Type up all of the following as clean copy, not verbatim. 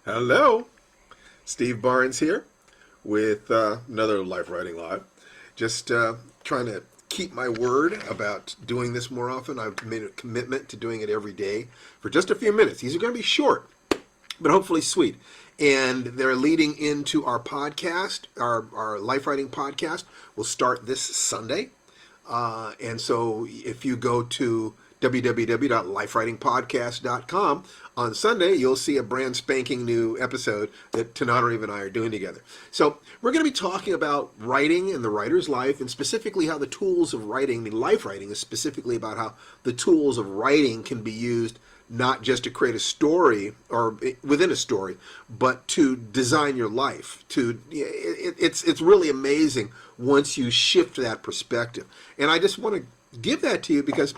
Hello, Steve Barnes here with another Life Writing Live. Just trying to keep my word about doing this more often. I've made a commitment to doing it every day for just a few minutes. These are going to be short, but hopefully sweet. And they're leading into our podcast, our Life Writing podcast will start this Sunday. And so if you go to www.lifewritingpodcast.com on Sunday, you'll see a brand spanking new episode that Tananarive and I are doing together. So we're going to be talking about writing and the writer's life, and specifically how the tools of writing, the life writing is specifically about how the tools of writing can be used not just to create a story or within a story, but to design your life. It's really amazing once you shift that perspective. And I just want to give that to you because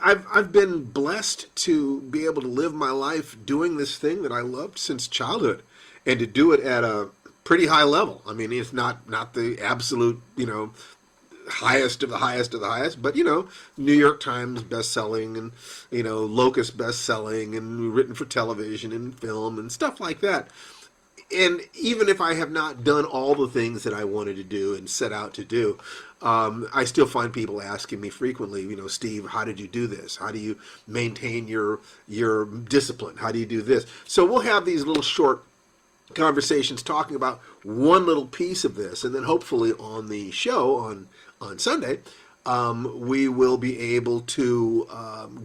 I've been blessed to be able to live my life doing this thing that I loved since childhood, and to do it at a pretty high level. I mean, it's not the absolute, highest of the highest of the highest, but New York Times best-selling, and Locust best-selling, and written for television and film and stuff like that. And even if I have not done all the things that I wanted to do and set out to do, I still find people asking me frequently, Steve, how did you do this? How do you maintain your discipline? How do you do this? So we'll have these little short conversations talking about one little piece of this, and then hopefully on the show on Sunday, we will be able to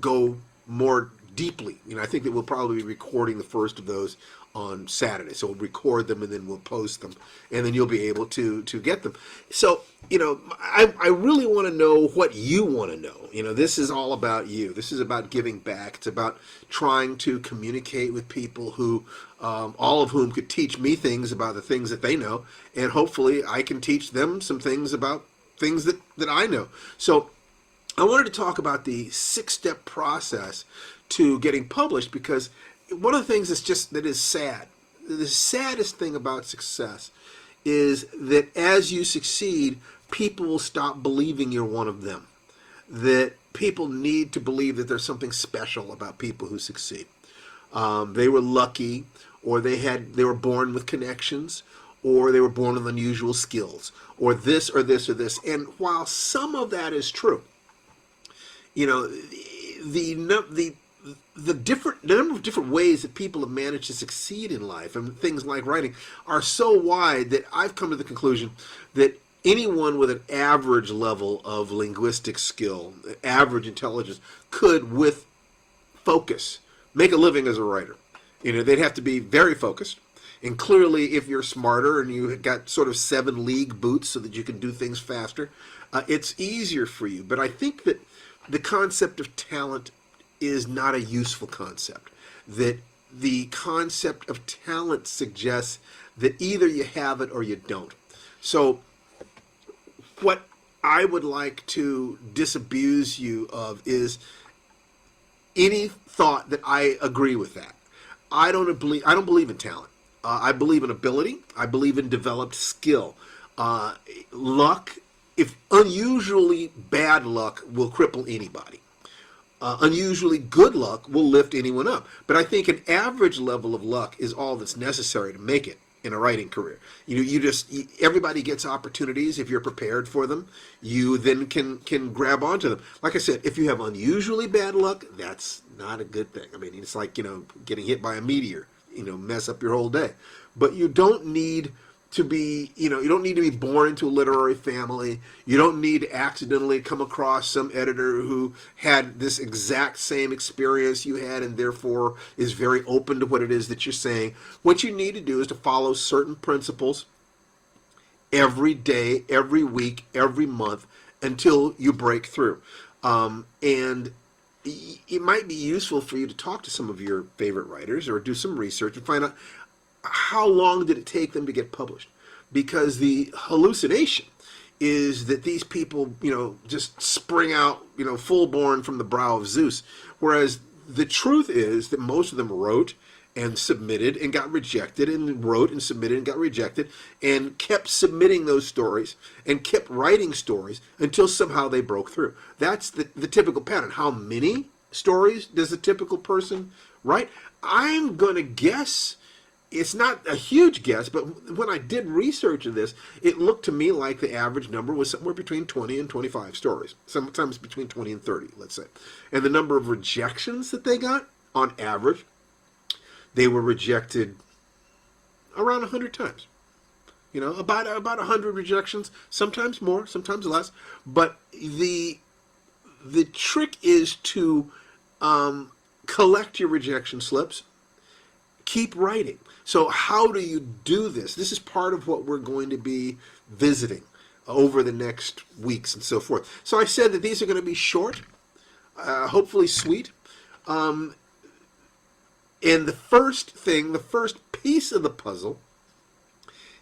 go more deeply. I think that we'll probably be recording the first of those on Saturday. So we'll record them and then we'll post them, and then you'll be able to get them. So, I really want to know what you want to know. This is all about you. This is about giving back. It's about trying to communicate with people who, all of whom could teach me things about the things that they know, and hopefully I can teach them some things about things that I know. So I wanted to talk about the 6-step process to getting published, because one of the things that is sad, the saddest thing about success is that as you succeed, people will stop believing you're one of them. That people need to believe that there's something special about people who succeed. They were lucky, or they were born with connections, or they were born with unusual skills, or this or this or this. And while some of that is true, the number of different ways that people have managed to succeed in life, and things like writing, are so wide that I've come to the conclusion that anyone with an average level of linguistic skill, average intelligence, could, with focus, make a living as a writer. They'd have to be very focused. And clearly, if you're smarter and you got sort of 7 league boots so that you can do things faster, it's easier for you. But I think that the concept of talent is not a useful concept. That the concept of talent suggests that either you have it or you don't. So what I would like to disabuse you of is any thought that I agree with that. I don't believe in talent. I believe in ability. I believe in developed skill. Luck, if unusually bad luck, will cripple anybody. Unusually good luck will lift anyone up. But I think an average level of luck is all that's necessary to make it in a writing career. Everybody gets opportunities if you're prepared for them. You then can grab onto them. Like I said, if you have unusually bad luck, that's not a good thing. I mean, it's like, getting hit by a meteor, mess up your whole day. But you don't need to be, you don't need to be born into a literary family. You don't need to accidentally come across some editor who had this exact same experience you had and therefore is very open to what it is that you're saying. What you need to do is to follow certain principles every day, every week, every month, until you break through. And it might be useful for you to talk to some of your favorite writers or do some research and find out how long did it take them to get published. Because the hallucination is that these people, just spring out, full-born from the brow of Zeus. Whereas the truth is that most of them wrote and submitted and got rejected, and wrote and submitted and got rejected, and kept submitting those stories and kept writing stories until somehow they broke through. That's the typical pattern. How many stories does a typical person write? I'm going to guess, it's not a huge guess, but when I did research of this, it looked to me like the average number was somewhere between 20 and 25 stories, sometimes between 20 and 30, let's say. And the number of rejections that they got, on average, they were rejected around 100 times. You know, about 100 rejections, sometimes more, sometimes less. But the trick is to collect your rejection slips, keep writing. So how do you do this? This is part of what we're going to be visiting over the next weeks and so forth. So I said that these are going to be short, hopefully sweet. And the first thing, the first piece of the puzzle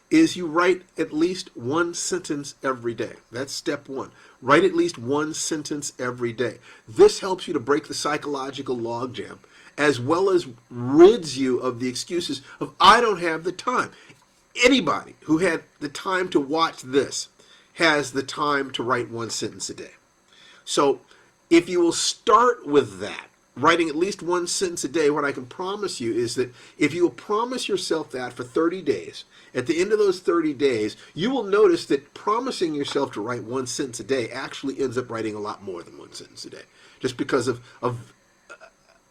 is you write at least one sentence every day. That's step one. Write at least one sentence every day. This helps you to break the psychological logjam, as well as rids you of the excuses of, I don't have the time. Anybody who had the time to watch this has the time to write one sentence a day. So if you will start with that, writing at least one sentence a day, what I can promise you is that if you will promise yourself that for 30 days, at the end of those 30 days, you will notice that promising yourself to write one sentence a day actually ends up writing a lot more than one sentence a day, just because of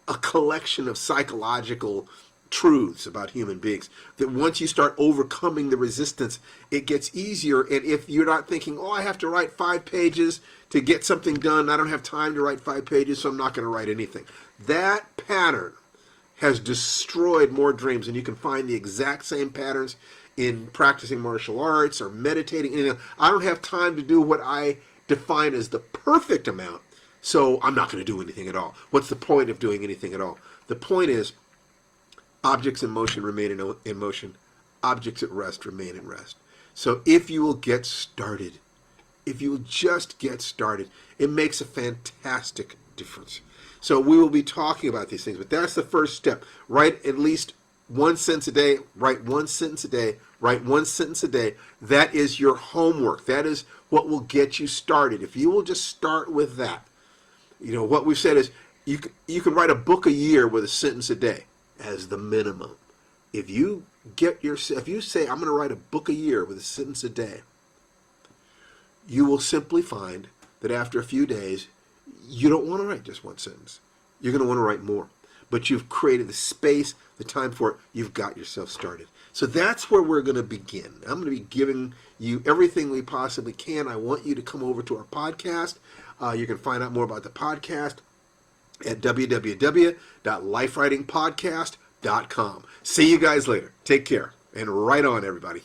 a collection of psychological truths about human beings, that once you start overcoming the resistance, it gets easier. And if you're not thinking, oh, I have to write 5 pages to get something done, I don't have time to write 5 pages, so I'm not going to write anything. That pattern has destroyed more dreams, and you can find the exact same patterns in practicing martial arts or meditating. I don't have time to do what I define as the perfect amount, so I'm not going to do anything at all. What's the point of doing anything at all? The point is, objects in motion remain in motion. Objects at rest remain at rest. So if you will get started, if you will just get started, it makes a fantastic difference. So we will be talking about these things, but that's the first step. Write at least one sentence a day. Write one sentence a day. Write one sentence a day. That is your homework. That is what will get you started. If you will just start with that, you know, what we've said is you can write a book a year with a sentence a day as the minimum. If you say, I'm going to write a book a year with a sentence a day, you will simply find that after a few days, you don't want to write just one sentence. You're going to want to write more. But you've created the space, the time for it. You've got yourself started. So that's where we're going to begin. I'm going to be giving you everything we possibly can. I want you to come over to our podcast. You can find out more about the podcast at www.lifewritingpodcast.com. See you guys later. Take care. And right on, everybody.